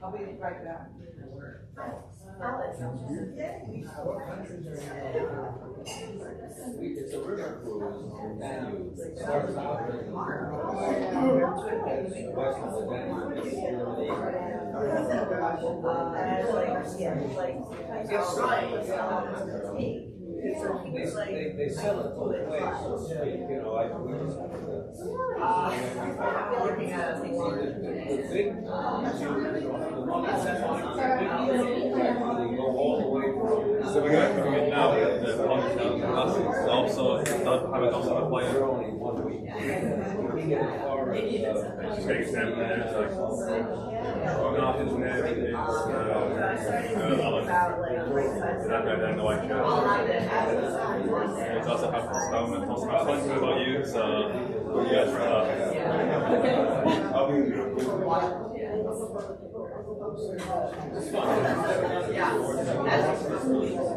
I'll be right back. It's a river cruise, Danube. It starts out in the west of the Danube, they sell it both ways, so to speak. You know, like we just the big the one that's go all the way from. So we're going to come in now with the podcast classes. Also, have it also the player. Only 1 week. Just getting extended there. It's like Martin's name is Helen. That guy down the white shirt. It's also have Constellation. It's also plenty about you. So what do you guys for that? I'll be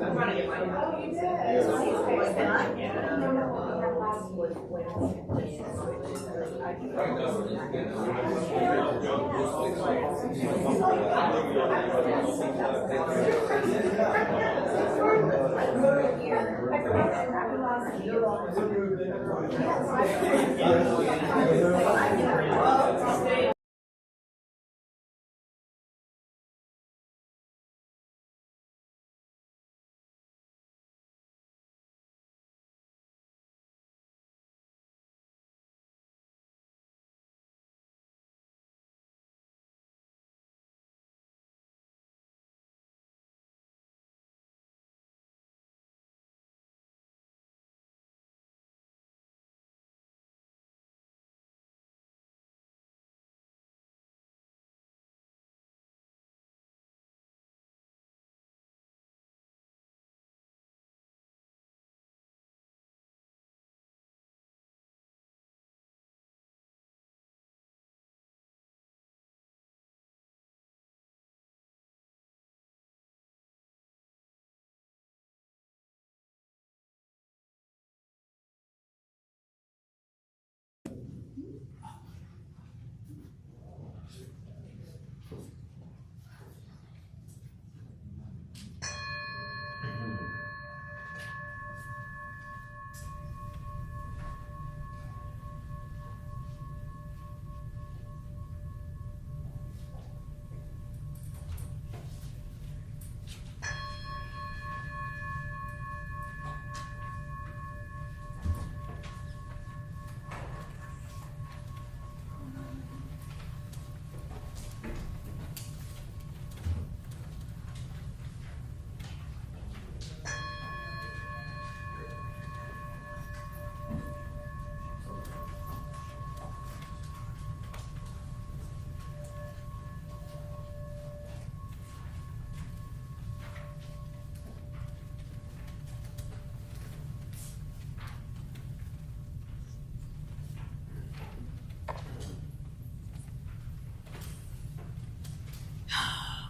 I'm trying to get my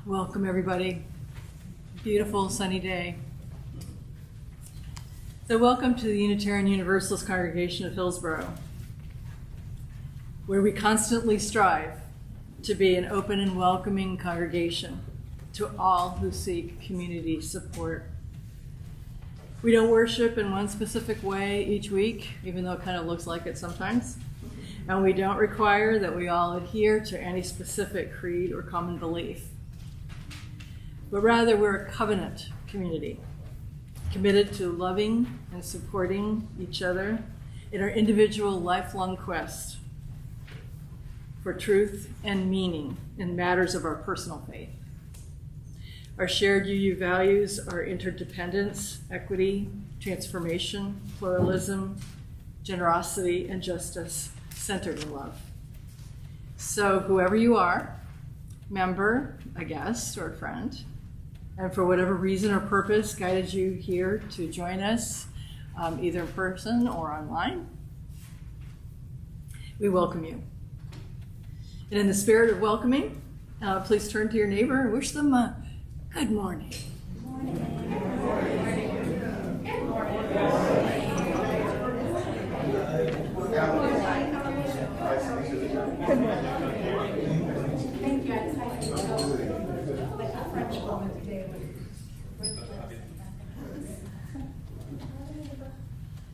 Welcome, everybody. Beautiful sunny day. So welcome to the Unitarian Universalist Congregation of Hillsborough, where we constantly strive to be an open and welcoming congregation to all who seek community support. We don't worship in one specific way each week, even though it kind of looks like it sometimes. And we don't require that we all adhere to any specific creed or common belief. But rather, we're a covenant community, committed to loving and supporting each other in our individual lifelong quest for truth and meaning in matters of our personal faith. Our shared UU values are interdependence, equity, transformation, pluralism, generosity, and justice, centered in love. So whoever you are, member, a guest, or a friend, and for whatever reason or purpose guided you here to join us, either in person or online, we welcome you. And in the spirit of welcoming, please turn to your neighbor and wish them a good morning. Good morning.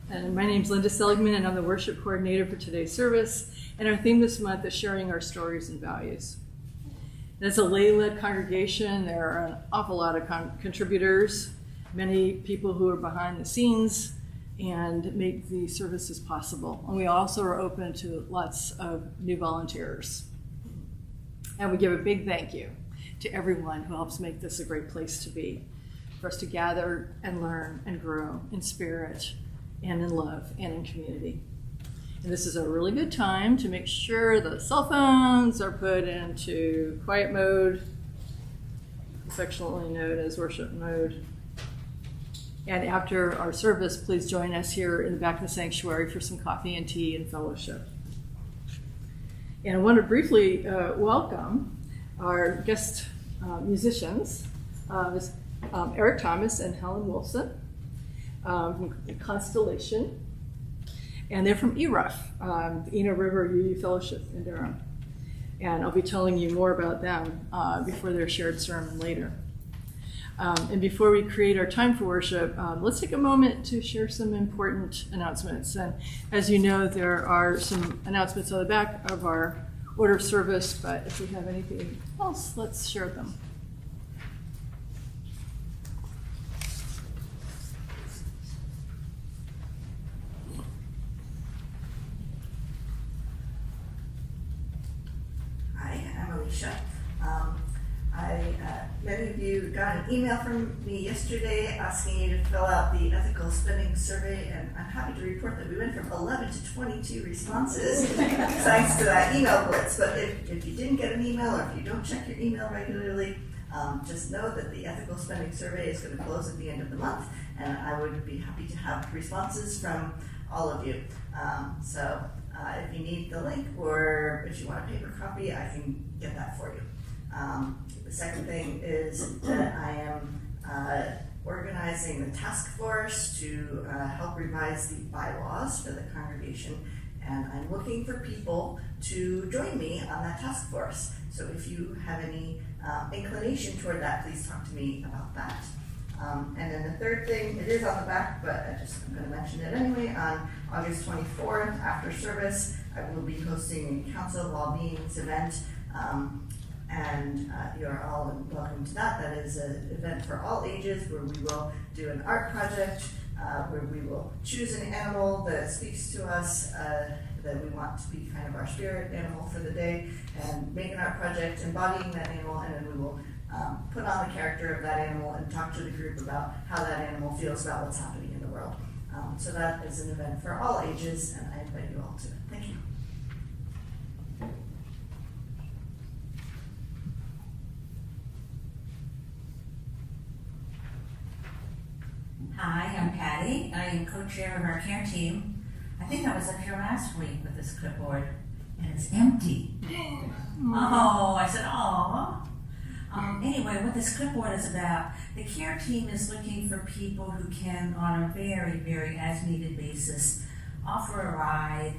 And my name's Linda Seligman, and I'm the worship coordinator for today's service. And our theme this month is sharing our stories and values. And it's a lay-led congregation. There are an awful lot of contributors, many people who are behind the scenes and make the services possible. And we also are open to lots of new volunteers. And we give a big thank you to everyone who helps make this a great place to be, for us to gather and learn and grow in spirit and in love and in community. And this is a really good time to make sure the cell phones are put into quiet mode, affectionately known as worship mode. And after our service, please join us here in the back of the sanctuary for some coffee and tea and fellowship. And I want to briefly welcome our guest musicians, Eric Thomas and Helen Wolfson from Constellation. And they're from ERUF, the Eno River UU Fellowship in Durham. And I'll be telling you more about them before their shared sermon later. And before we create our time for worship, let's take a moment to share some important announcements. And as you know, there are some announcements on the back of our order of service, but if we have anything else, let's share them. Hi, I'm Alicia. Many of you got an email from me yesterday asking you to fill out the ethical spending survey, and I'm happy to report that we went from 11 to 22 responses thanks to that email blitz. But if you didn't get an email, or if you don't check your email regularly, just know that the ethical spending survey is going to close at the end of the month, and I would be happy to have responses from all of you. If you need the link, or if you want a paper copy, I can get that for you. The second thing is that I am organizing the task force to help revise the bylaws for the congregation, and I'm looking for people to join me on that task force. So if you have any inclination toward that, please talk to me about that. And then the third thing, it is on the back, but I'm going to mention it anyway. On August 24th, after service, I will be hosting a Council of All Beings event. And you're all welcome to that. That is an event for all ages where we will do an art project, where we will choose an animal that speaks to us, that we want to be kind of our spirit animal for the day, and make an art project embodying that animal, and then we will put on the character of that animal and talk to the group about how that animal feels about what's happening in the world. So that is an event for all ages, and I invite you all to it. Thank you. Hi, I'm Patty. I am co-chair of our care team. I think I was up here last week with this clipboard, and it's empty. Oh, I said, aw. Anyway, what this clipboard is about, the care team is looking for people who can, on a very, very as-needed basis, offer a ride,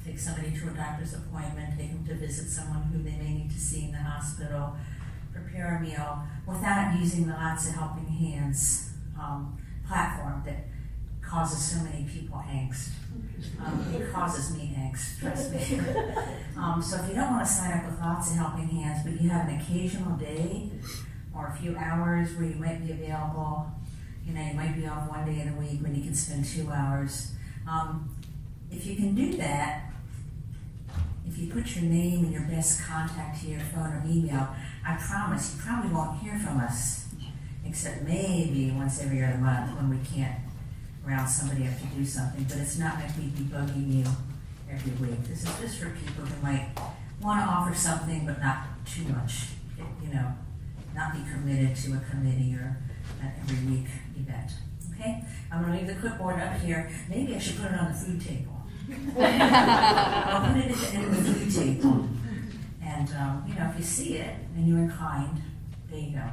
take somebody to a doctor's appointment, take them to visit someone who they may need to see in the hospital, prepare a meal, without using the Lots of Helping Hands platform that causes so many people angst. It causes me angst, trust me. So if you don't want to sign up with Lots of Helping Hands, but you have an occasional day or a few hours where you might be available, you might be off one day in the week when you can spend 2 hours. If you can do that, if you put your name and your best contact to your phone or email, I promise you probably won't hear from us, except maybe once every other month when we can't round somebody up to do something, but it's not like we'd be bugging you every week. This is just for people who might want to offer something, but not too much, not be committed to a committee or an every week event, okay? I'm going to leave the clipboard up here. Maybe I should put it on the food table. I'll put it at the end of the food table. And, if you see it and you're inclined, there you go.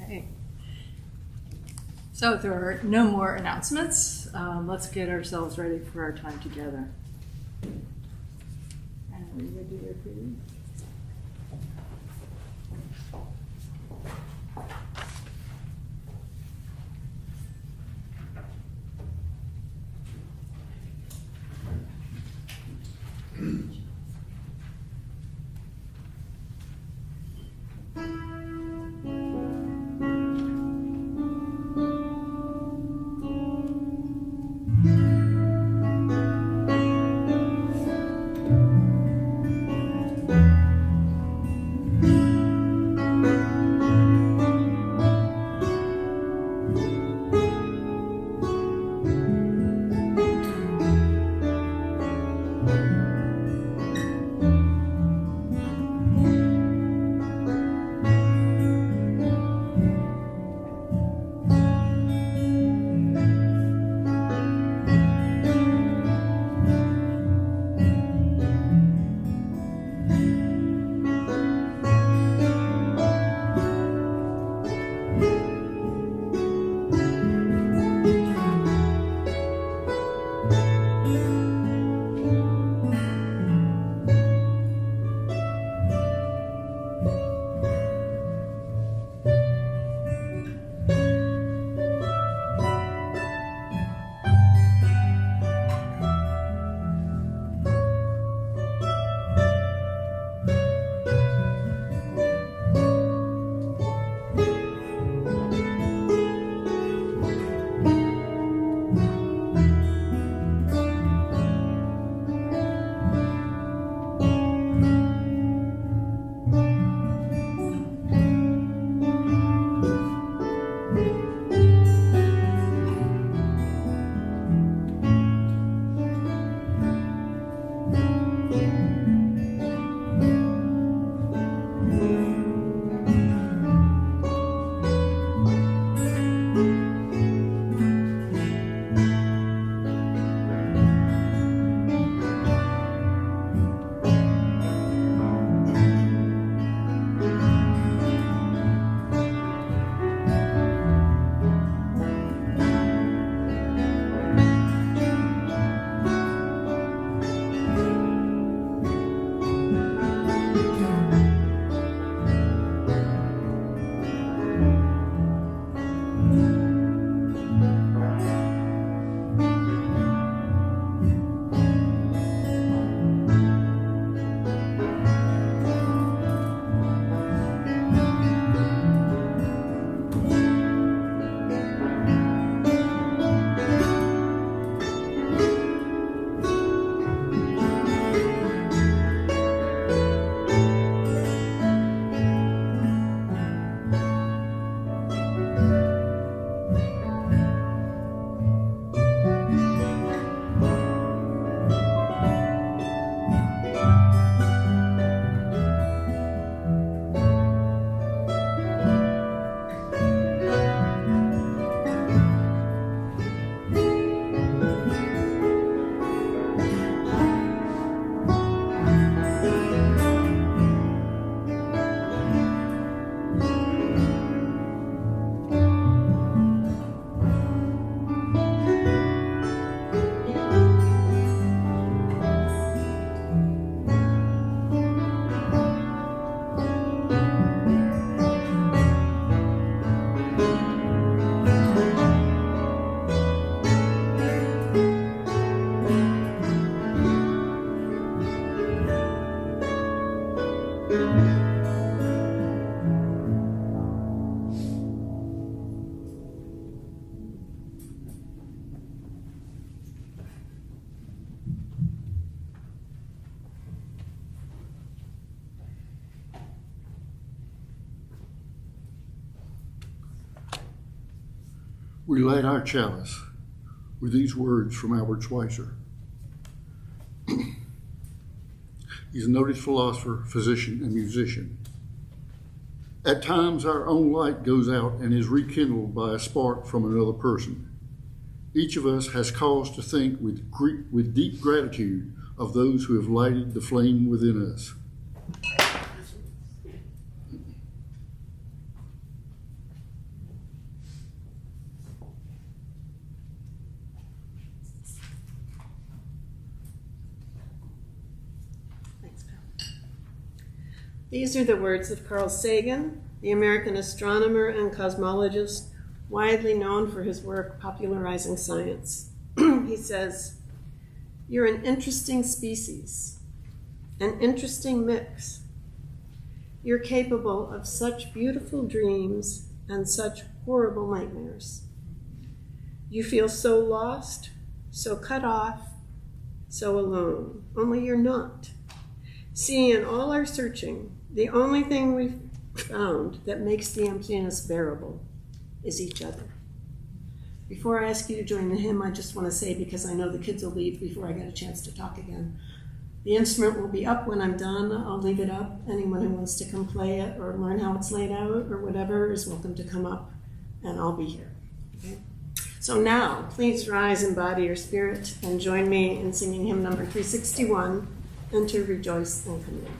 Okay. So if there are no more announcements, let's get ourselves ready for our time together. Are you gonna do your piece? We light our chalice with these words from Albert Schweitzer. He's a noted philosopher, physician, and musician. At times, our own light goes out and is rekindled by a spark from another person. Each of us has cause to think with deep gratitude of those who have lighted the flame within us. Thanks, Pal. These are the words of Carl Sagan, the American astronomer and cosmologist, widely known for his work popularizing science. He says, "You're an interesting species, an interesting mix. You're capable of such beautiful dreams and such horrible nightmares. You feel so lost, so cut off, so alone, only you're not. See, in all our searching, the only thing we've found that makes the emptiness bearable is each other." Before I ask you to join the hymn, I just want to say, because I know the kids will leave before I get a chance to talk again, the instrument will be up when I'm done. I'll leave it up. Anyone who wants to come play it or learn how it's laid out or whatever is welcome to come up, and I'll be here. Okay? So now, please rise in body or spirit and join me in singing hymn number 361, Enter, Rejoice, and Come In.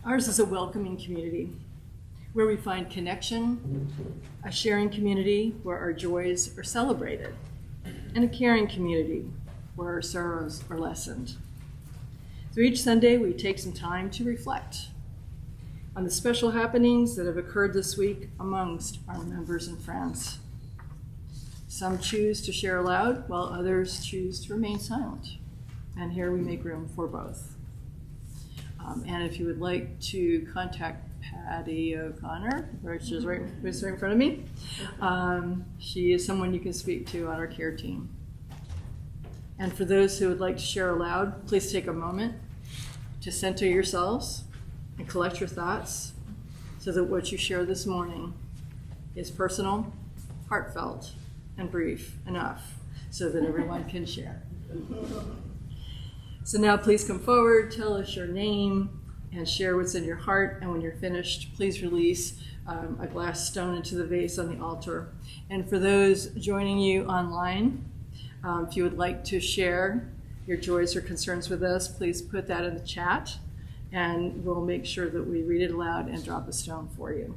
Ours is a welcoming community where we find connection, a sharing community where our joys are celebrated, and a caring community where our sorrows are lessened. So each Sunday we take some time to reflect on the special happenings that have occurred this week amongst our members and friends. Some choose to share aloud while others choose to remain silent. And here we make room for both. And if you would like to contact Patty O'Connor, which is right in front of me, she is someone you can speak to on our care team. And for those who would like to share aloud, please take a moment to center yourselves and collect your thoughts so that what you share this morning is personal, heartfelt, and brief enough so that everyone can share. So now please come forward, tell us your name, and share what's in your heart. And when you're finished, please release a glass stone into the vase on the altar. And for those joining you online, if you would like to share your joys or concerns with us, please put that in the chat, and we'll make sure that we read it aloud and drop a stone for you.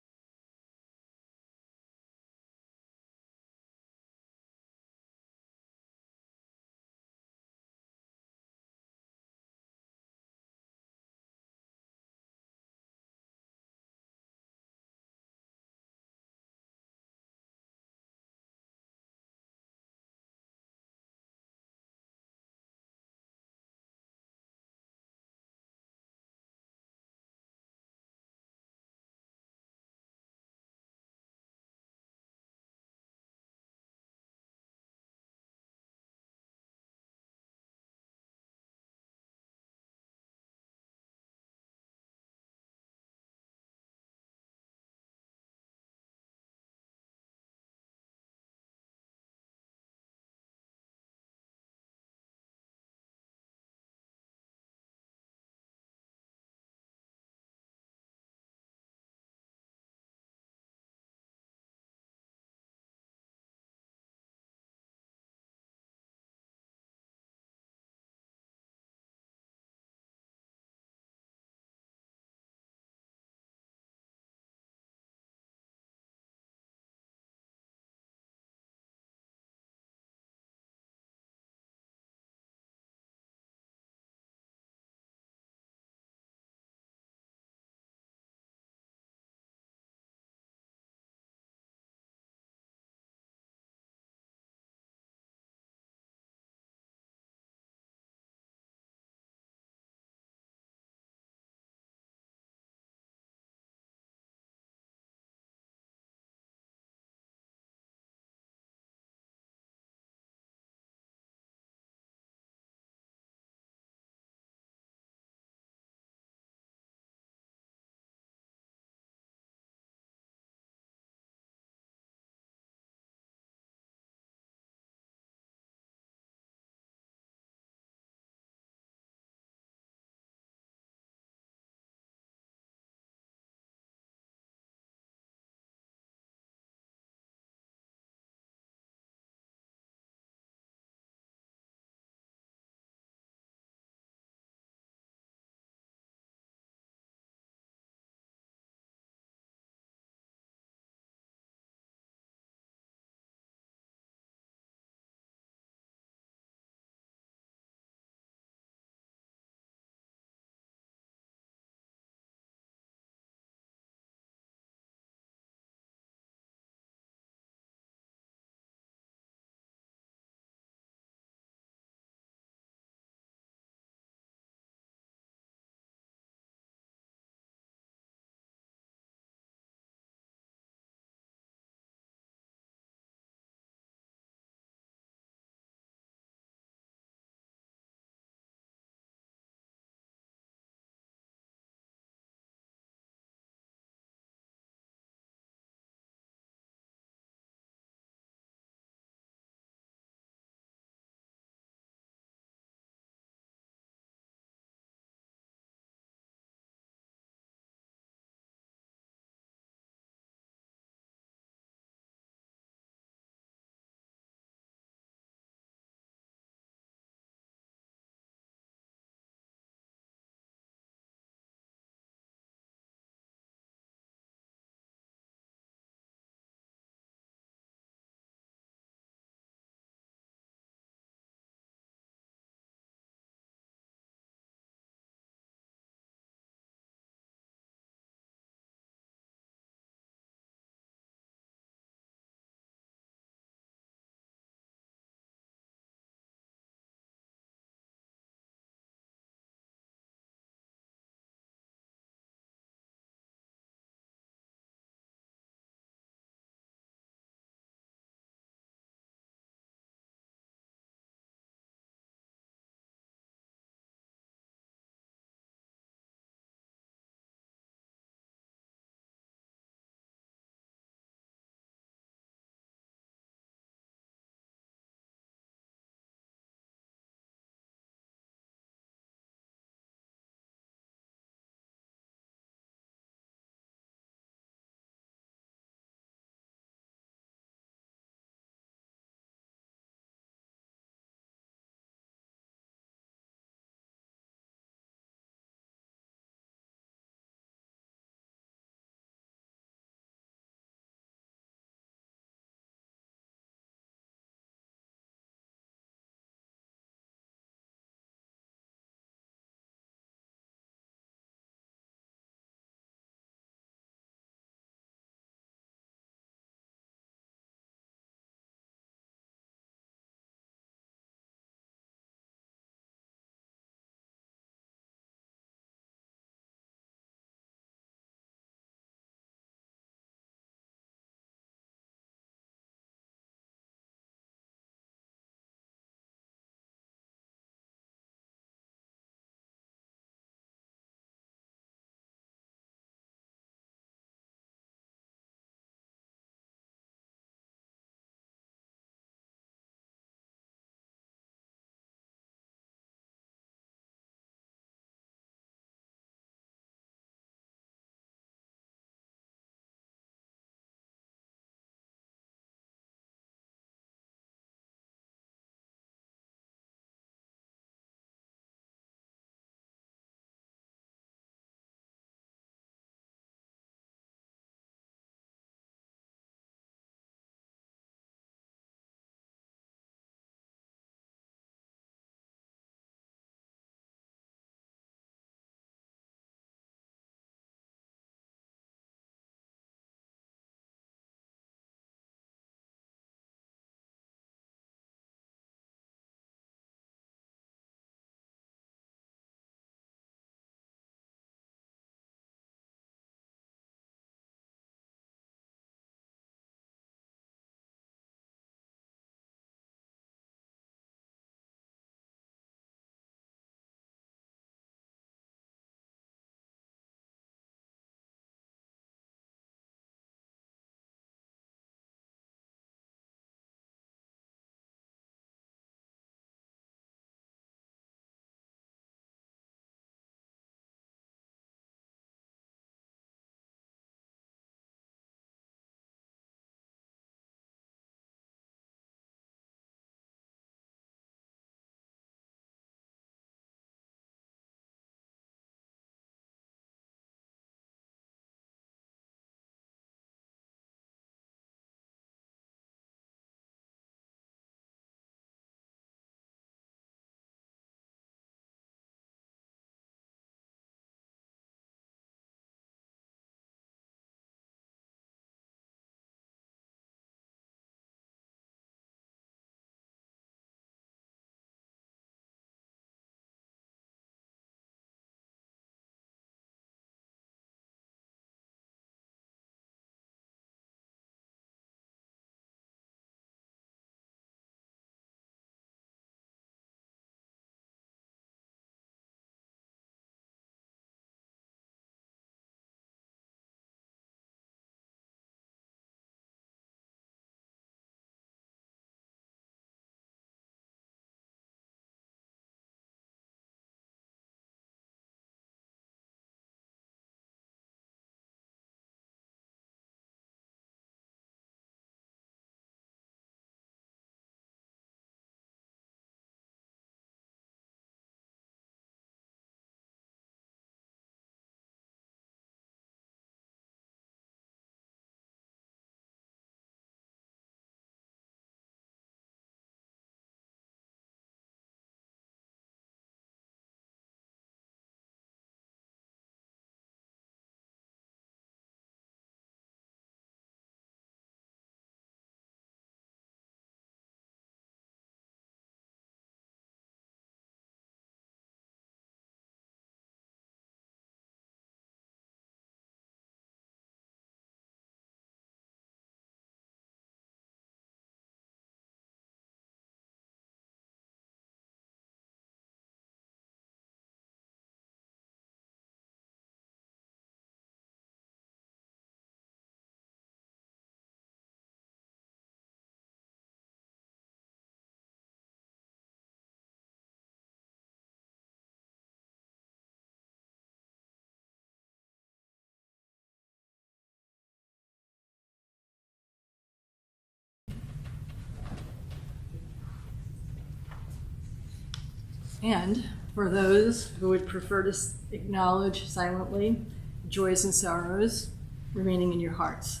And for those who would prefer to acknowledge silently joys and sorrows remaining in your hearts,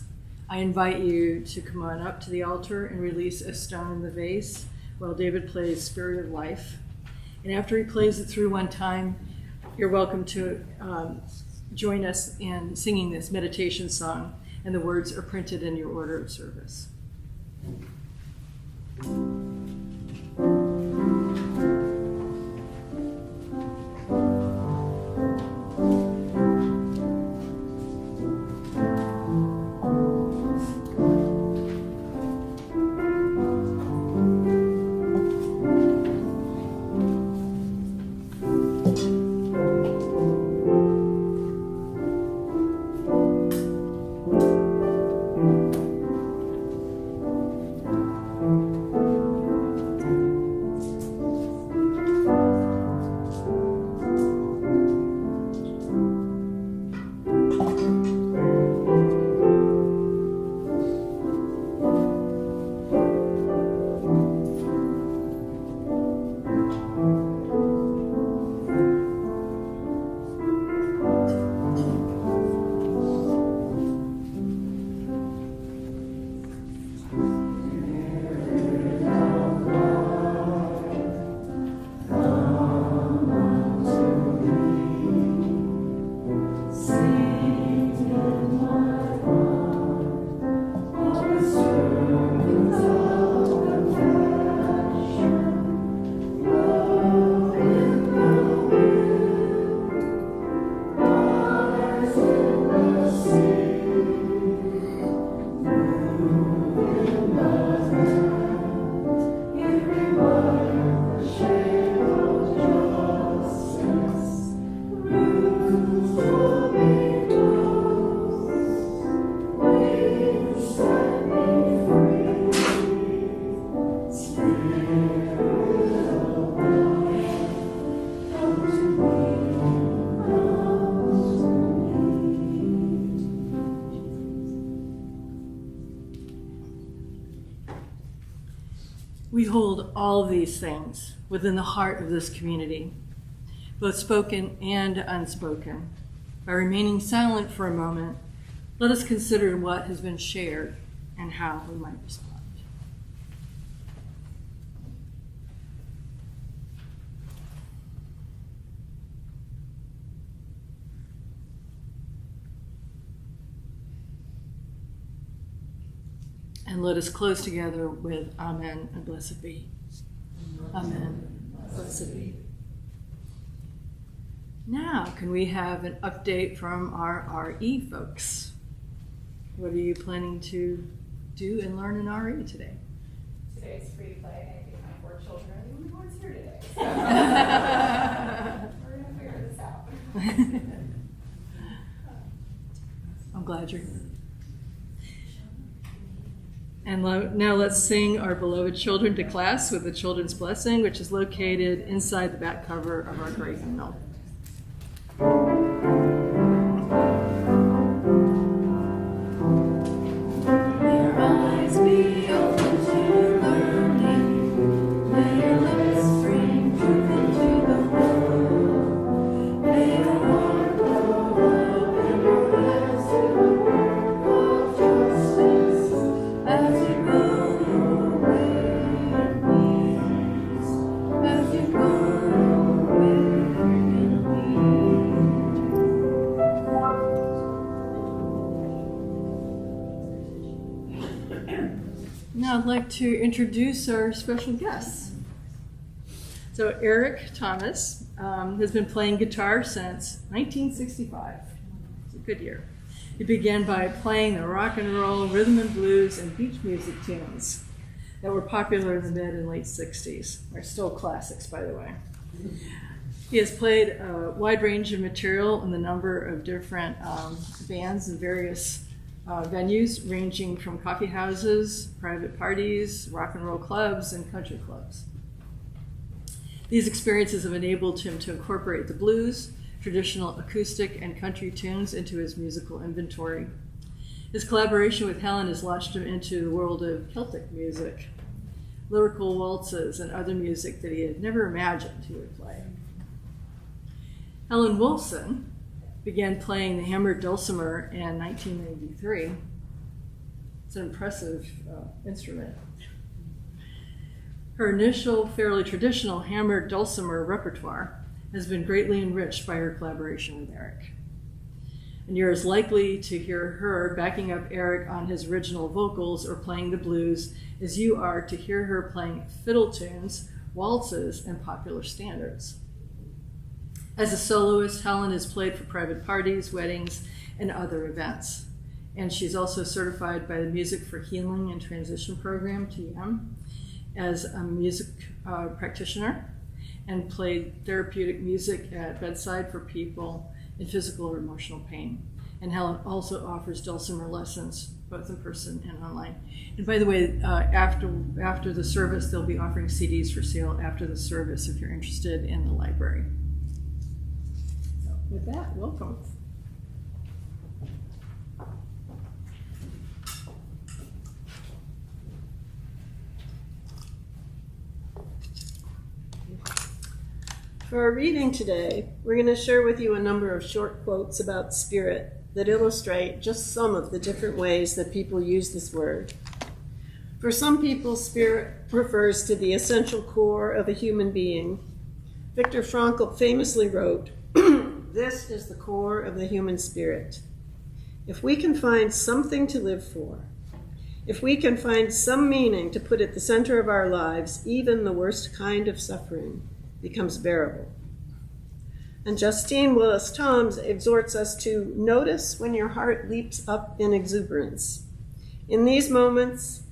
I invite you to come on up to the altar and release a stone in the vase while David plays Spirit of Life. And after he plays it through one time, you're welcome to join us in singing this meditation song, and the words are printed in your order of service. We hold all of these things within the heart of this community, both spoken and unspoken. By remaining silent for a moment, let us consider what has been shared and how we might respond. And let us close together with Amen and blessed be. Amen. Blessed be. Now, can we have an update from our RE folks? What are you planning to do and learn in RE today? Today's free play, I think my 4 children are the only ones here today. So we're gonna figure this out. I'm glad you're here. And now let's sing our beloved children to class with the Children's Blessing, which is located inside the back cover of our great hymnal. Now I'd like to introduce our special guests. So Eric Thomas has been playing guitar since 1965. It's a good year. He began by playing the rock and roll, rhythm and blues, and beach music tunes that were popular in the mid and late 60s. They're still classics, by the way. He has played a wide range of material in a number of different bands and various venues, ranging from coffee houses, private parties, rock and roll clubs, and country clubs. These experiences have enabled him to incorporate the blues, traditional acoustic, and country tunes into his musical inventory. His collaboration with Helen has launched him into the world of Celtic music. lyrical waltzes, and other music that he had never imagined he would play. Helen Wolfson began playing the hammered dulcimer in 1993. It's an impressive instrument. Her initial, fairly traditional hammered dulcimer repertoire has been greatly enriched by her collaboration with Eric. And you're as likely to hear her backing up Eric on his original vocals or playing the blues as you are to hear her playing fiddle tunes, waltzes, and popular standards. As a soloist, Helen has played for private parties, weddings, and other events. And she's also certified by the Music for Healing and Transition Program, TM, as a music practitioner, and played therapeutic music at bedside for people in physical or emotional pain. And Helen also offers dulcimer lessons, both in person and online. And by the way, after the service, they'll be offering CDs for sale after the service if you're interested in the library. So with that, welcome. For our reading today, we're going to share with you a number of short quotes about spirit that illustrate just some of the different ways that people use this word. For some people, spirit refers to the essential core of a human being. Viktor Frankl famously wrote, "This is the core of the human spirit. If we can find something to live for, if we can find some meaning to put at the center of our lives, even the worst kind of suffering becomes bearable." And Justine Willis-Toms exhorts us to notice when your heart leaps up in exuberance. In these moments,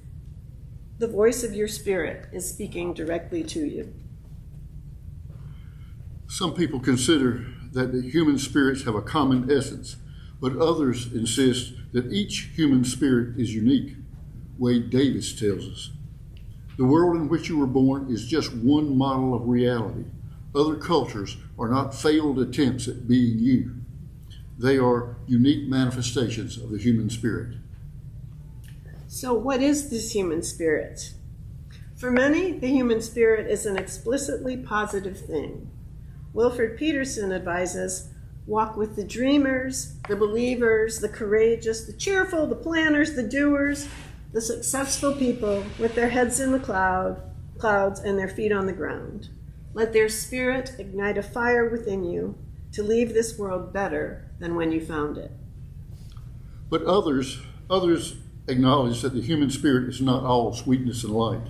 the voice of your spirit is speaking directly to you. Some people consider that the human spirits have a common essence, but others insist that each human spirit is unique. Wade Davis tells us, "The world in which you were born is just one model of reality. Other cultures are not failed attempts at being you. They are unique manifestations of the human spirit." So what is this human spirit? For many, the human spirit is an explicitly positive thing. Wilfred Peterson advises, walk with the dreamers, the believers, the courageous, the cheerful, the planners, the doers, the successful people with their heads in the clouds and their feet on the ground. Let their spirit ignite a fire within you to leave this world better than when you found it. But others acknowledge that the human spirit is not all sweetness and light.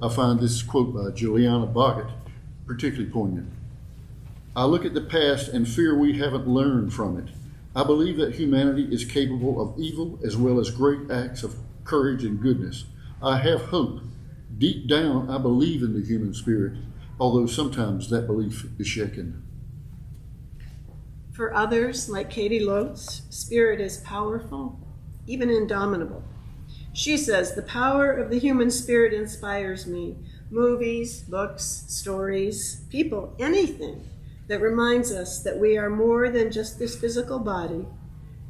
I find this quote by Juliana Boggett particularly poignant. "I look at the past and fear we haven't learned from it. I believe that humanity is capable of evil as well as great acts of courage and goodness. I have hope. Deep down, I believe in the human spirit, although sometimes that belief is shaken." For others, like Katie Lotz, spirit is powerful, even indomitable. She says, "The power of the human spirit inspires me. Movies, books, stories, people, anything that reminds us that we are more than just this physical body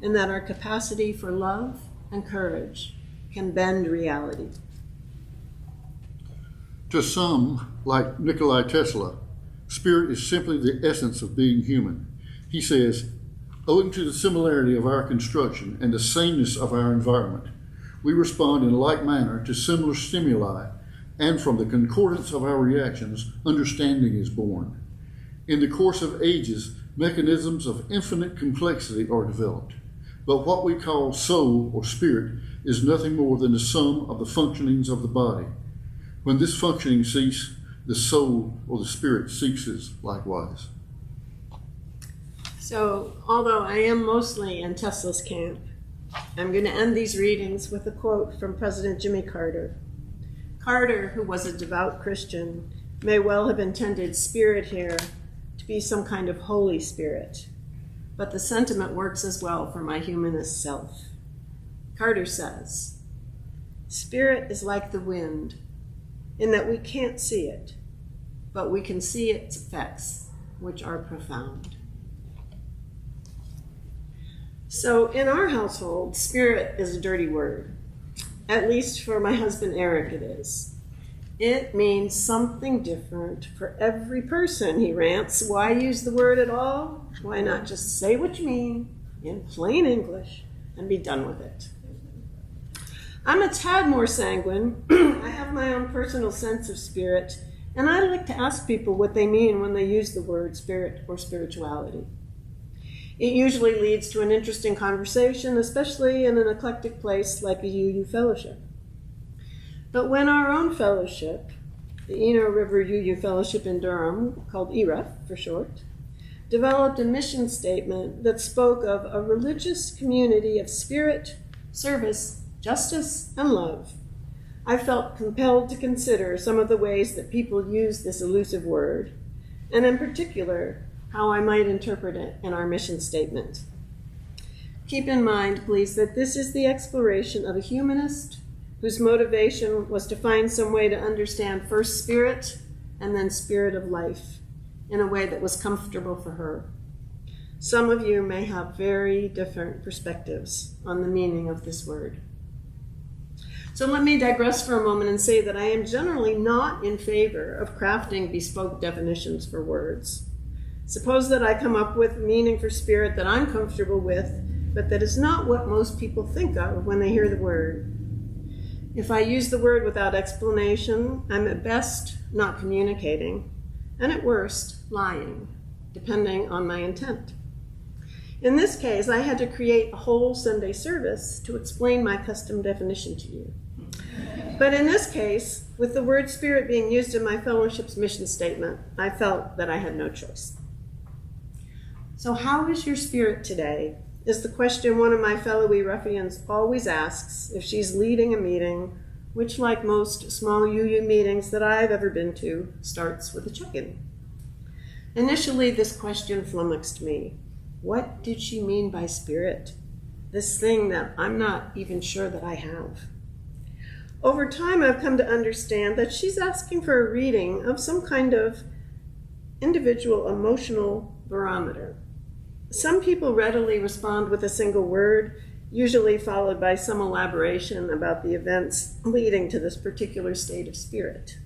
and that our capacity for love and courage can bend reality." To some, like Nikola Tesla, spirit is simply the essence of being human. He says, "Owing to the similarity of our construction and the sameness of our environment, we respond in like manner to similar stimuli, and from the concordance of our reactions, understanding is born. In the course of ages, mechanisms of infinite complexity are developed. But what we call soul or spirit is nothing more than the sum of the functionings of the body. When this functioning ceases, the soul or the spirit ceases likewise." So, although I am mostly in Tesla's camp, I'm going to end these readings with a quote from President Jimmy Carter. Carter, who was a devout Christian, may well have intended spirit here to be some kind of Holy Spirit, but the sentiment works as well for my humanist self. Carter says, "Spirit is like the wind, in that we can't see it, but we can see its effects, which are profound." So in our household, spirit is a dirty word. At least for my husband Eric it is. It means something different for every person, he rants. Why use the word at all? Why not just say what you mean in plain English and be done with it? I'm a tad more sanguine. I have my own personal sense of spirit, and I like to ask people what they mean when they use the word spirit or spirituality. It usually leads to an interesting conversation, especially in an eclectic place like a UU fellowship. But when our own fellowship, the Eno River UU Fellowship in Durham, called EREF for short, developed a mission statement that spoke of a religious community of spirit, service, justice, and love, I felt compelled to consider some of the ways that people use this elusive word, and in particular, how I might interpret it in our mission statement. Keep in mind, please, that this is the exploration of a humanist whose motivation was to find some way to understand first spirit and then spirit of life in a way that was comfortable for her. Some of you may have very different perspectives on the meaning of this word. So let me digress for a moment and say that I am generally not in favor of crafting bespoke definitions for words. Suppose that I come up with meaning for spirit that I'm comfortable with, but that is not what most people think of when they hear the word. If I use the word without explanation, I'm at best not communicating, and at worst, lying, depending on my intent. In this case, I had to create a whole Sunday service to explain my custom definition to you. But in this case, with the word spirit being used in my fellowship's mission statement, I felt that I had no choice. So how is your spirit today? Is the question one of my fellow ruffians always asks if she's leading a meeting, which, like most small UU meetings that I've ever been to, starts with a check-in. Initially, this question flummoxed me. What did she mean by spirit? This thing that I'm not even sure that I have. Over time, I've come to understand that she's asking for a reading of some kind of individual emotional barometer. Some people readily respond with a single word, usually followed by some elaboration about the events leading to this particular state of spirit.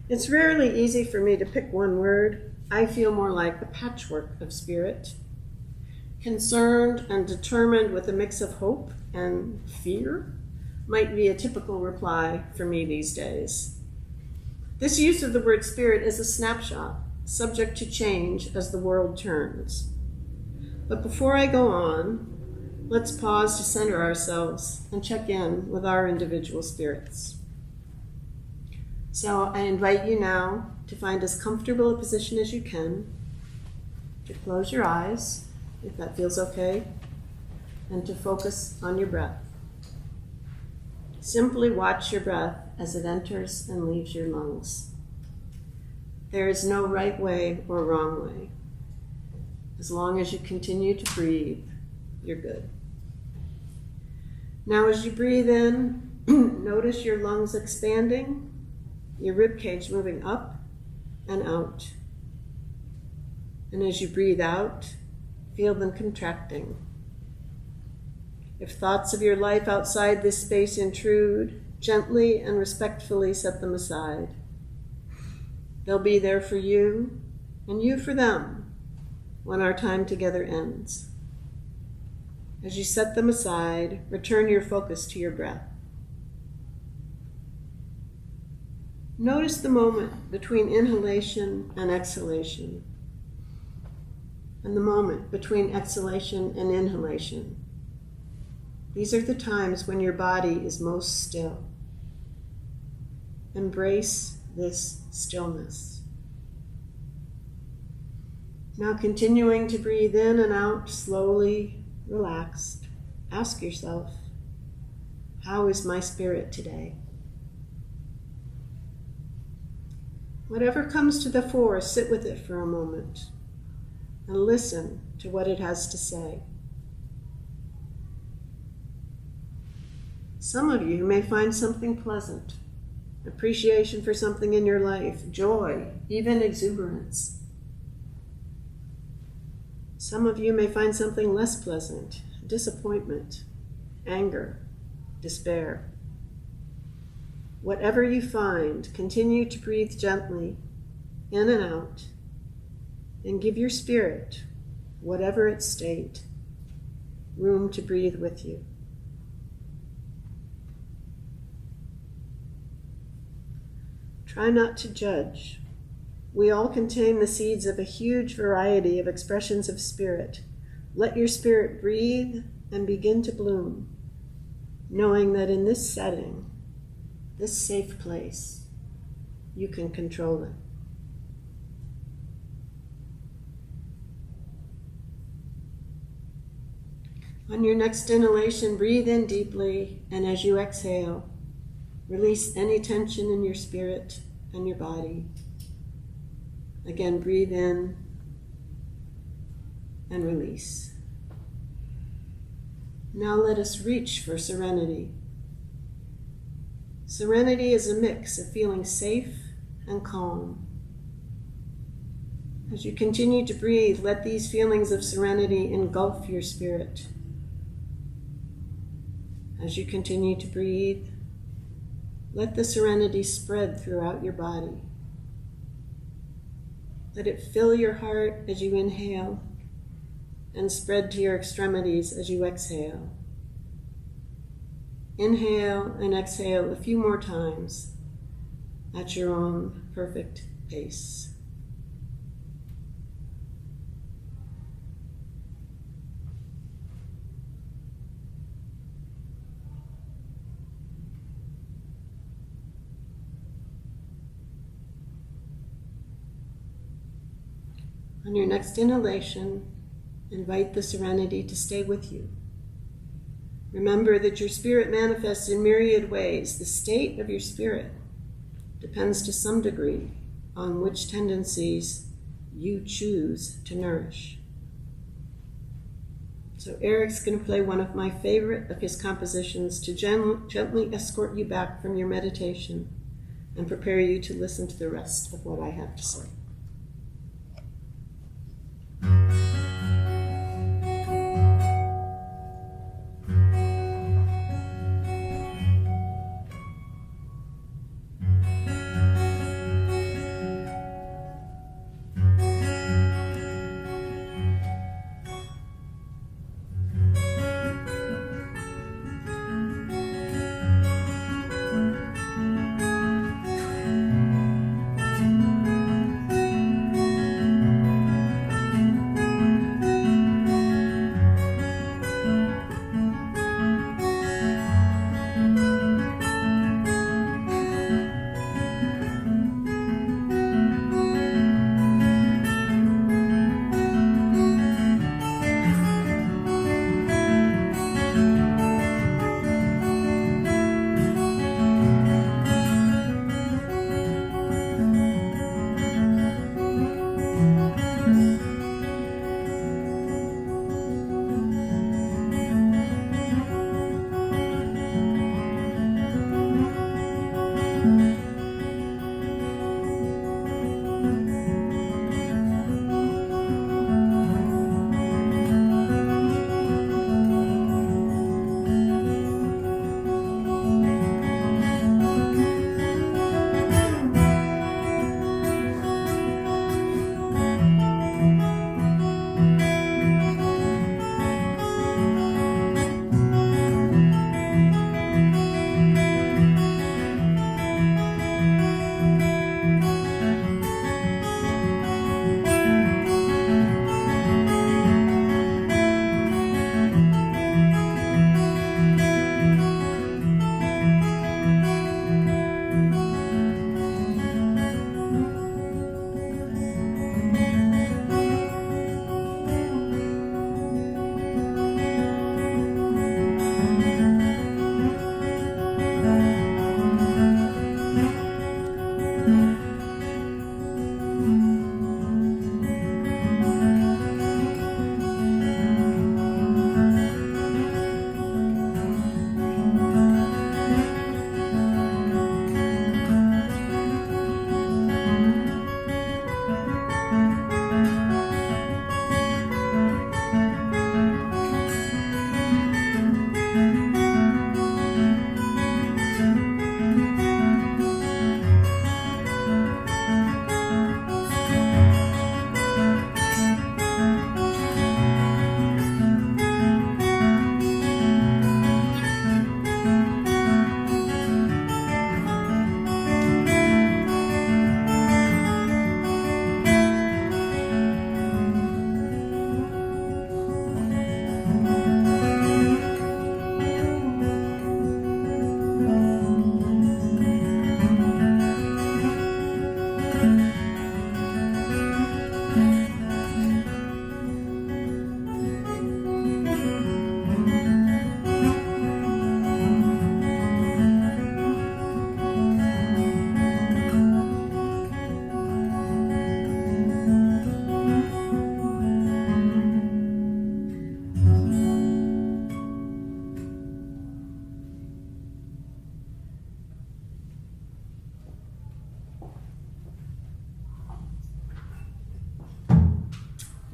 It's rarely easy for me to pick one word. I feel more like a patchwork of spirit. Concerned and determined with a mix of hope and fear might be a typical reply for me these days. This use of the word spirit is a snapshot, subject to change as the world turns. But before I go on, let's pause to center ourselves and check in with our individual spirits. So I invite you now to find as comfortable a position as you can, to close your eyes, if that feels okay, and to focus on your breath. Simply watch your breath as it enters and leaves your lungs. There is no right way or wrong way. As long as you continue to breathe, you're good. Now as you breathe in, notice your lungs expanding, your rib cage moving up and out. And as you breathe out, feel them contracting. If thoughts of your life outside this space intrude, gently and respectfully set them aside. They'll be there for you, and you for them, when our time together ends. As you set them aside, return your focus to your breath. Notice the moment between inhalation and exhalation, and the moment between exhalation and inhalation. These are the times when your body is most still. Embrace this stillness. Now continuing to breathe in and out slowly, relaxed, ask yourself, how is my spirit today? Whatever comes to the fore, sit with it for a moment and listen to what it has to say. Some of you may find something pleasant, appreciation for something in your life, joy, even exuberance. Some of you may find something less pleasant, disappointment, anger, despair. Whatever you find, continue to breathe gently in and out, and give your spirit, whatever its state, room to breathe with you. Try not to judge. We all contain the seeds of a huge variety of expressions of spirit. Let your spirit breathe and begin to bloom, knowing that in this setting, this safe place, you can control it. On your next inhalation, breathe in deeply, and as you exhale, release any tension in your spirit and your body. Again, breathe in and release. Now let us reach for serenity. Serenity is a mix of feeling safe and calm. As you continue to breathe, let these feelings of serenity engulf your spirit. As you continue to breathe, let the serenity spread throughout your body. Let it fill your heart as you inhale and spread to your extremities as you exhale. Inhale and exhale a few more times at your own perfect pace. On your next inhalation, invite the serenity to stay with you. Remember that your spirit manifests in myriad ways. The state of your spirit depends to some degree on which tendencies you choose to nourish. So Eric's going to play one of my favorite of his compositions to gently escort you back from your meditation and prepare you to listen to the rest of what I have to say.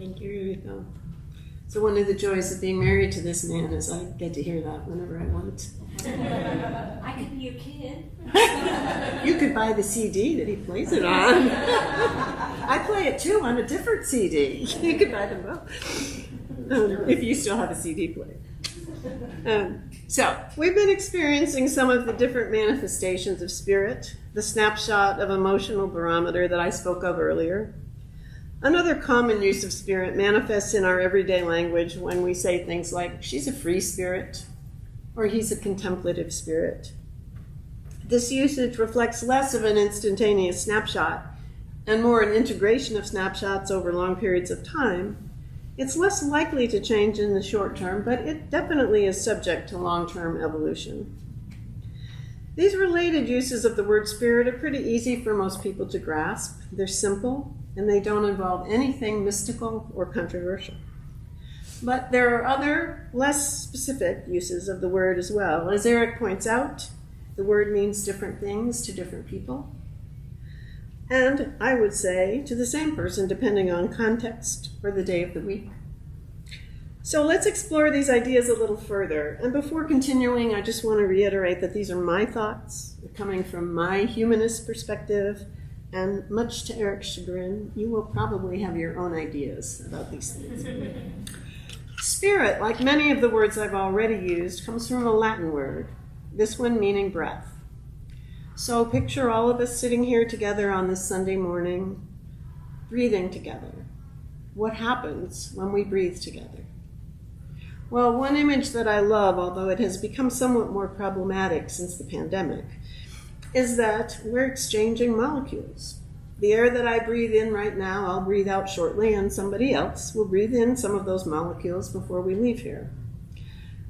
Thank you, Eureka. So one of the joys of being married to this man is I get to hear that whenever I want. I could be your kid. You could buy the CD that he plays it on. I play it too on a different CD. You could buy them both. If you still have a CD player. So, we've been experiencing some of the different manifestations of spirit, the snapshot of emotional barometer that I spoke of earlier. Another common use of spirit manifests in our everyday language when we say things like, she's a free spirit, or he's a contemplative spirit. This usage reflects less of an instantaneous snapshot and more an integration of snapshots over long periods of time. It's less likely to change in the short term, but it definitely is subject to long-term evolution. These related uses of the word spirit are pretty easy for most people to grasp. They're simple, and they don't involve anything mystical or controversial. But there are other, less specific uses of the word as well. As Eric points out, the word means different things to different people. And I would say to the same person depending on context or the day of the week. So let's explore these ideas a little further. And before continuing, I just want to reiterate that these are my thoughts, coming from my humanist perspective, and much to Eric's chagrin, you will probably have your own ideas about these things. Spirit, like many of the words I've already used, comes from a Latin word, this one meaning breath. So picture all of us sitting here together on this Sunday morning, breathing together. What happens when we breathe together? Well, one image that I love, although it has become somewhat more problematic since the pandemic, is that we're exchanging molecules. The air that I breathe in right now, I'll breathe out shortly, and somebody else will breathe in some of those molecules before we leave here.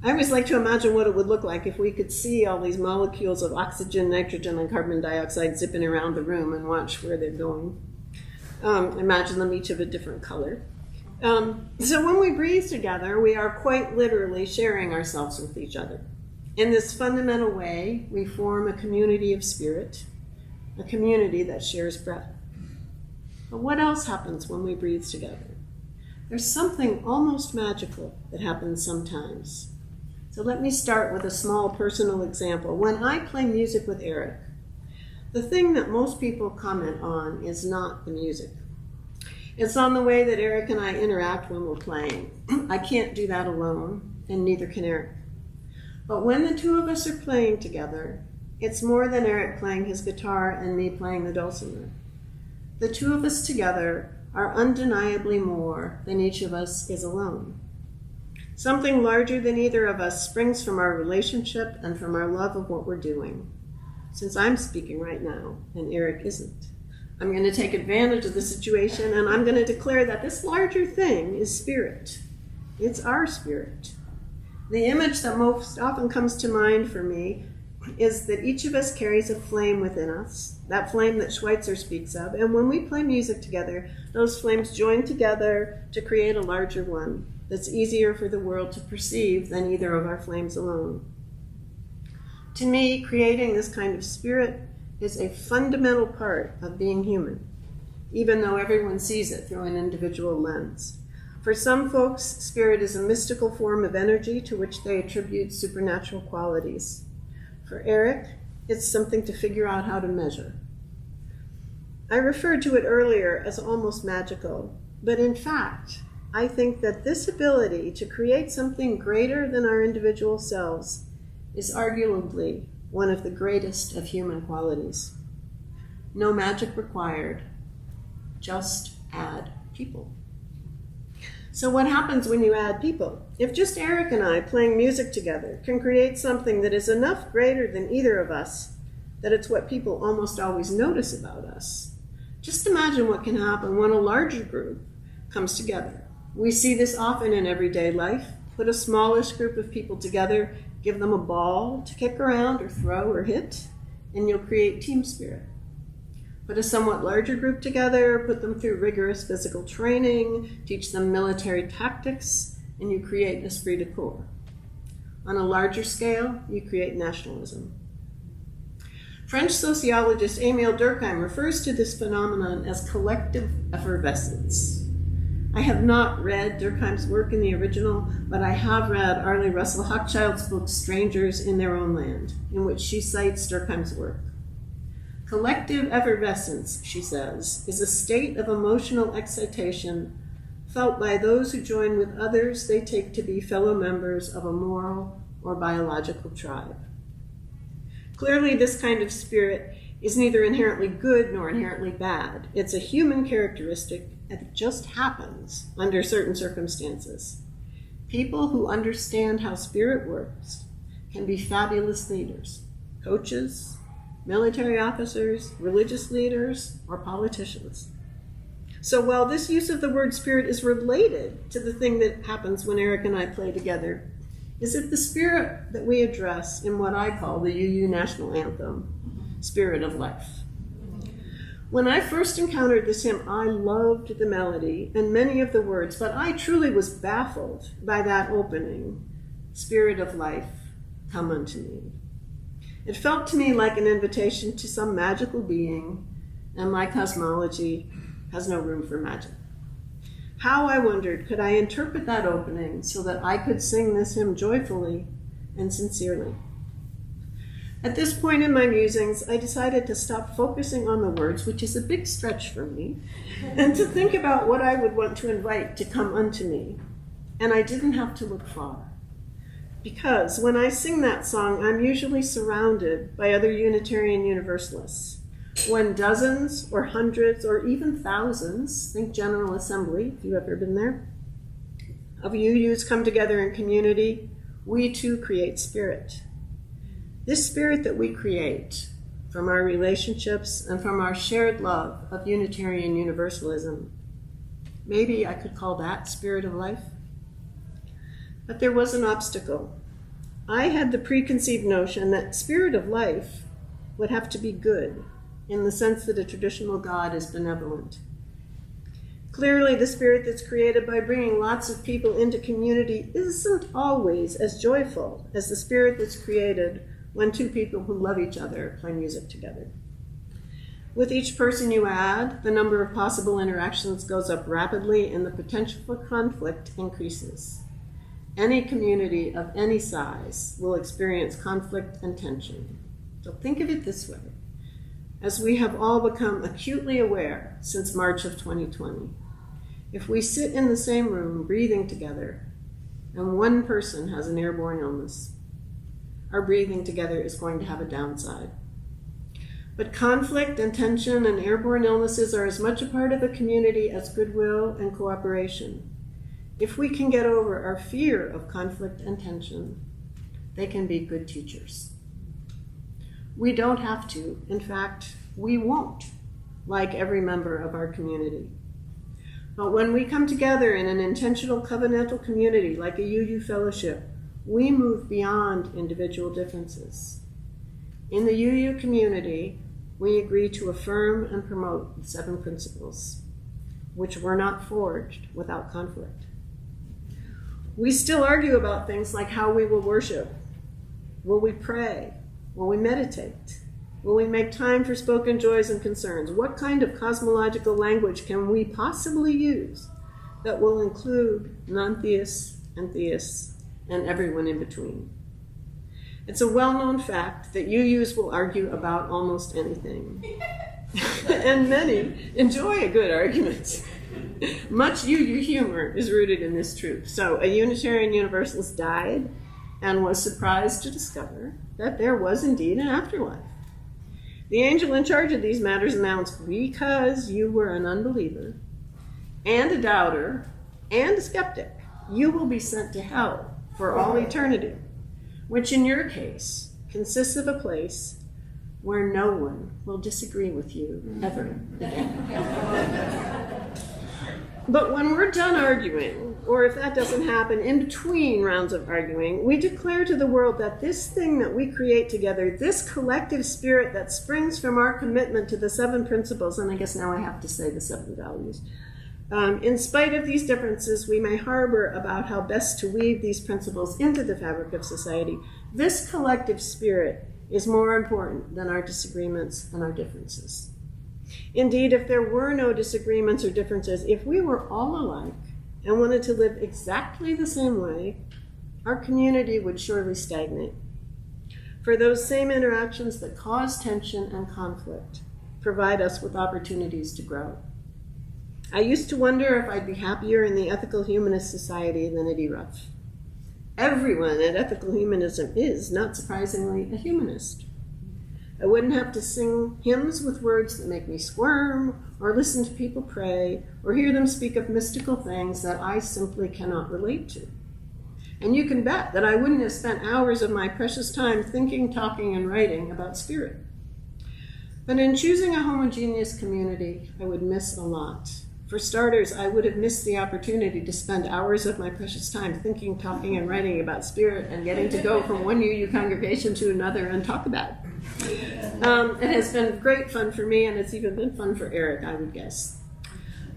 I always like to imagine what it would look like if we could see all these molecules of oxygen, nitrogen, and carbon dioxide zipping around the room and watch where they're going. Imagine them each of a different color. So when we breathe together, we are quite literally sharing ourselves with each other. In this fundamental way, we form a community of spirit, a community that shares breath. But what else happens when we breathe together? There's something almost magical that happens sometimes. So let me start with a small personal example. When I play music with Eric, the thing that most people comment on is not the music. It's on the way that Eric and I interact when we're playing. I can't do that alone, and neither can Eric. But when the two of us are playing together, it's more than Eric playing his guitar and me playing the dulcimer. The two of us together are undeniably more than each of us is alone. Something larger than either of us springs from our relationship and from our love of what we're doing. Since I'm speaking right now, and Eric isn't, I'm going to take advantage of the situation, and I'm going to declare that this larger thing is spirit. It's our spirit. The image that most often comes to mind for me is that each of us carries a flame within us, that flame that Schweitzer speaks of, and when we play music together, those flames join together to create a larger one that's easier for the world to perceive than either of our flames alone. To me, creating this kind of spirit is a fundamental part of being human, even though everyone sees it through an individual lens. For some folks, spirit is a mystical form of energy to which they attribute supernatural qualities. For Eric, it's something to figure out how to measure. I referred to it earlier as almost magical, but in fact, I think that this ability to create something greater than our individual selves is arguably one of the greatest of human qualities. No magic required, just add people. So what happens when you add people? If just Eric and I playing music together can create something that is enough greater than either of us, that it's what people almost always notice about us, just imagine what can happen when a larger group comes together. We see this often in everyday life. Put a smallish group of people together, give them a ball to kick around or throw or hit, and you'll create team spirit. Put a somewhat larger group together, put them through rigorous physical training, teach them military tactics, and you create esprit de corps. On a larger scale, you create nationalism. French sociologist Émile Durkheim refers to this phenomenon as collective effervescence. I have not read Durkheim's work in the original, but I have read Arlie Russell Hochschild's book Strangers in Their Own Land, in which she cites Durkheim's work. Collective effervescence, she says, is a state of emotional excitation felt by those who join with others they take to be fellow members of a moral or biological tribe. Clearly, this kind of spirit is neither inherently good nor inherently bad. It's a human characteristic that just happens under certain circumstances. People who understand how spirit works can be fabulous leaders, coaches, military officers, religious leaders, or politicians. So while this use of the word spirit is related to the thing that happens when Eric and I play together, is it the spirit that we address in what I call the UU National Anthem, Spirit of Life? When I first encountered this hymn, I loved the melody and many of the words, but I truly was baffled by that opening, Spirit of Life, come unto me. It felt to me like an invitation to some magical being, and my cosmology has no room for magic. How, I wondered, could I interpret that opening so that I could sing this hymn joyfully and sincerely? At this point in my musings, I decided to stop focusing on the words, which is a big stretch for me, and to think about what I would want to invite to come unto me. And I didn't have to look far. Because when I sing that song, I'm usually surrounded by other Unitarian Universalists. When dozens or hundreds or even thousands, think General Assembly, if you've ever been there, of UUs come together in community, we too create spirit. This spirit that we create from our relationships and from our shared love of Unitarian Universalism, maybe I could call that spirit of life. But there was an obstacle. I had the preconceived notion that spirit of life would have to be good, in the sense that a traditional God is benevolent. Clearly, the spirit that's created by bringing lots of people into community isn't always as joyful as the spirit that's created when two people who love each other play music together. With each person you add, the number of possible interactions goes up rapidly and the potential for conflict increases. Any community of any size will experience conflict and tension. So think of it this way. As we have all become acutely aware since March of 2020, if we sit in the same room breathing together and one person has an airborne illness, our breathing together is going to have a downside. But conflict and tension and airborne illnesses are as much a part of a community as goodwill and cooperation. If we can get over our fear of conflict and tension, they can be good teachers. We don't have to. In fact, we won't, like every member of our community. But when we come together in an intentional covenantal community like a UU fellowship, we move beyond individual differences. In the UU community, we agree to affirm and promote the 7 principles, which were not forged without conflict. We still argue about things like how we will worship. Will we pray? Will we meditate? Will we make time for spoken joys and concerns? What kind of cosmological language can we possibly use that will include non-theists and theists and everyone in between? It's a well-known fact that UUs will argue about almost anything. And many enjoy a good argument. Much UU humor is rooted in this truth. So a Unitarian Universalist died and was surprised to discover that there was indeed an afterlife. The angel in charge of these matters announced, because you were an unbeliever and a doubter and a skeptic, you will be sent to hell for all eternity, which in your case consists of a place where no one will disagree with you ever again. But when we're done arguing, or if that doesn't happen, in between rounds of arguing, we declare to the world that this thing that we create together, this collective spirit that springs from our commitment to the 7 principles, and I guess now I have to say the 7 values, in spite of these differences we may harbor about how best to weave these principles into the fabric of society, this collective spirit is more important than our disagreements and our differences. Indeed, if there were no disagreements or differences, if we were all alike and wanted to live exactly the same way, our community would surely stagnate. For those same interactions that cause tension and conflict provide us with opportunities to grow. I used to wonder if I'd be happier in the ethical humanist society than at ERUF. Everyone at ethical humanism is, not surprisingly, a humanist. I wouldn't have to sing hymns with words that make me squirm, or listen to people pray, or hear them speak of mystical things that I simply cannot relate to. And you can bet that I wouldn't have spent hours of my precious time thinking, talking, and writing about spirit. But in choosing a homogeneous community, I would miss a lot. For starters, I would have missed the opportunity to spend hours of my precious time thinking, talking, and writing about spirit and getting to go from one UU congregation to another and talk about it. It has been great fun for me, and it's even been fun for Eric, I would guess.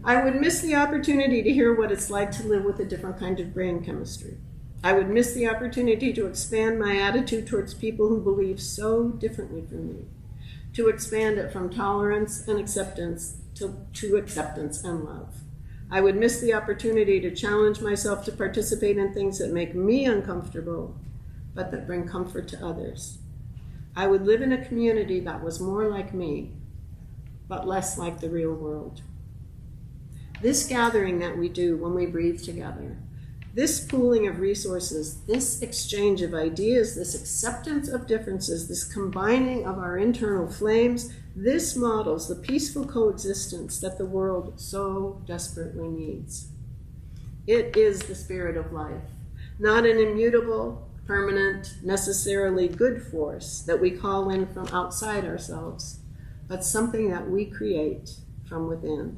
I would miss the opportunity to hear what it's like to live with a different kind of brain chemistry. I would miss the opportunity to expand my attitude towards people who believe so differently from me, to expand it from tolerance and acceptance to acceptance and love. I would miss the opportunity to challenge myself to participate in things that make me uncomfortable, but that bring comfort to others. I would live in a community that was more like me, but less like the real world. This gathering that we do when we breathe together, this pooling of resources, this exchange of ideas, this acceptance of differences, this combining of our internal flames, this models the peaceful coexistence that the world so desperately needs. It is the spirit of life, not an immutable, permanent, necessarily good force that we call in from outside ourselves, but something that we create from within.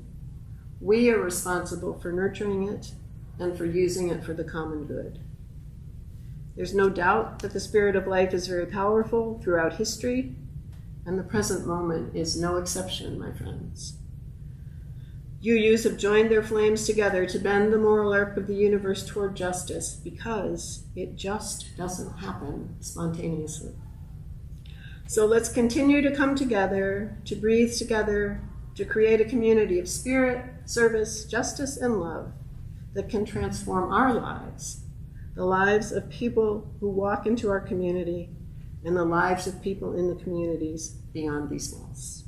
We are responsible for nurturing it and for using it for the common good. There's no doubt that the spirit of life is very powerful throughout history, and the present moment is no exception, my friends. UUs have joined their flames together to bend the moral arc of the universe toward justice, because it just doesn't happen spontaneously. So let's continue to come together, to breathe together, to create a community of spirit, service, justice, and love that can transform our lives, the lives of people who walk into our community, and the lives of people in the communities beyond these walls.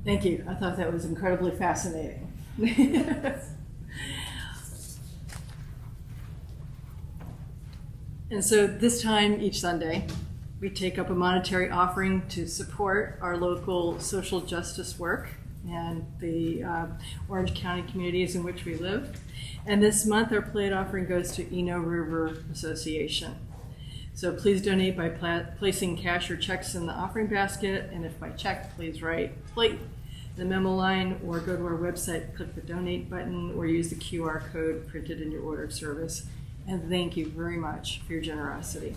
Thank you. I thought that was incredibly fascinating. And so this time each Sunday, we take up a monetary offering to support our local social justice work and the Orange County communities in which we live. And this month, our plate offering goes to Eno River Association. So please donate by placing cash or checks in the offering basket, and if by check, please write plate in the memo line, or go to our website, click the donate button, or use the QR code printed in your order of service. And thank you very much for your generosity.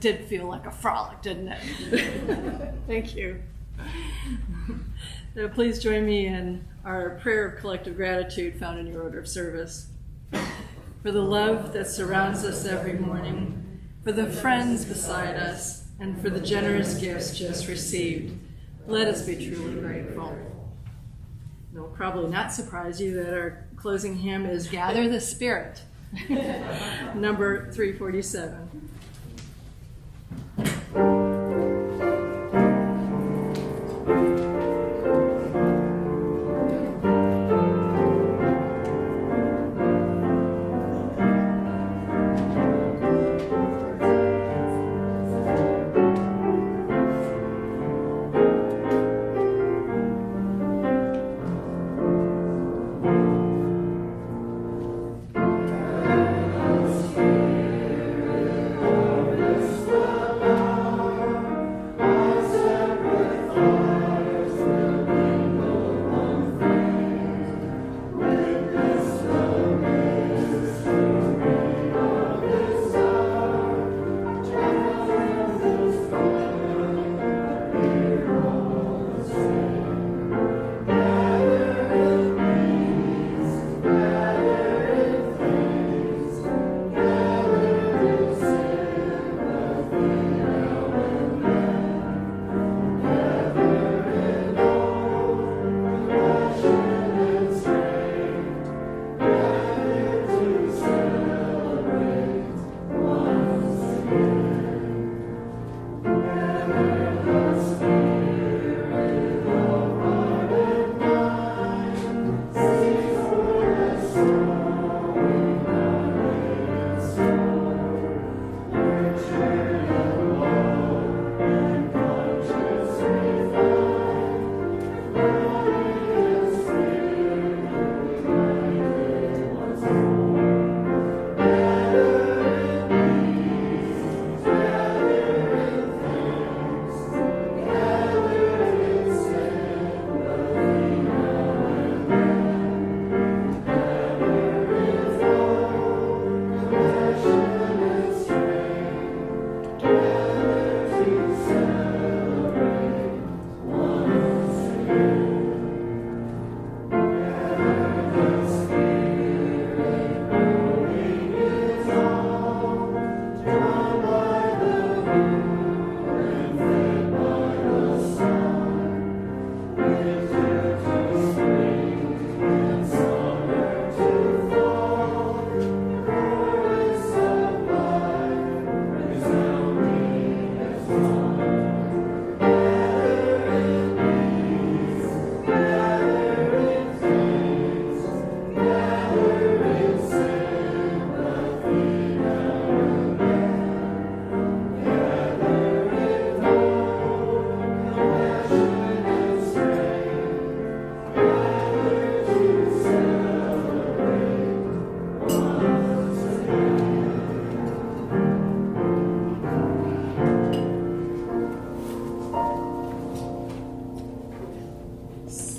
did feel like a frolic, didn't it? Thank you. Now, please join me in our prayer of collective gratitude found in your order of service. For the love that surrounds us every morning, for the friends beside us, and for the generous gifts just received, let us be truly grateful. It will probably not surprise you that our closing hymn is Gather the Spirit, number 347.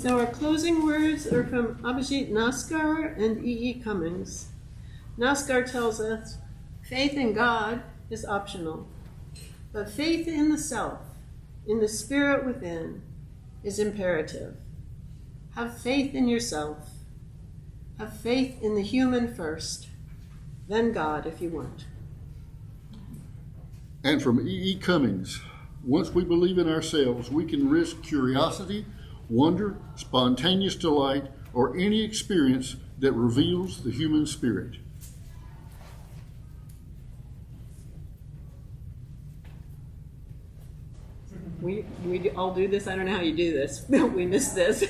So our closing words are from Abhijit Naskar and E.E. Cummings. Naskar tells us, faith in God is optional, but faith in the self, in the spirit within, is imperative. Have faith in yourself. Have faith in the human first, then God if you want. And from E.E. Cummings, once we believe in ourselves, we can risk curiosity, wonder, spontaneous delight, or any experience that reveals the human spirit. We all do this. I don't know how you do this. We missed this.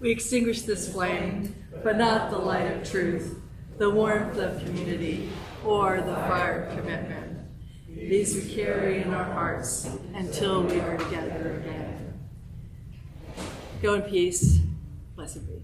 We extinguish this flame, but not the light of truth, the warmth of community, or the fire of commitment. These we carry in our hearts until we are together again. Go in peace. Blessed be.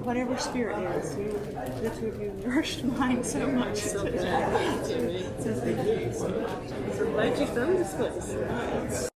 Whatever spirit is, the two of you nourished mine so much. So glad. So thank you so much. So glad you found this place.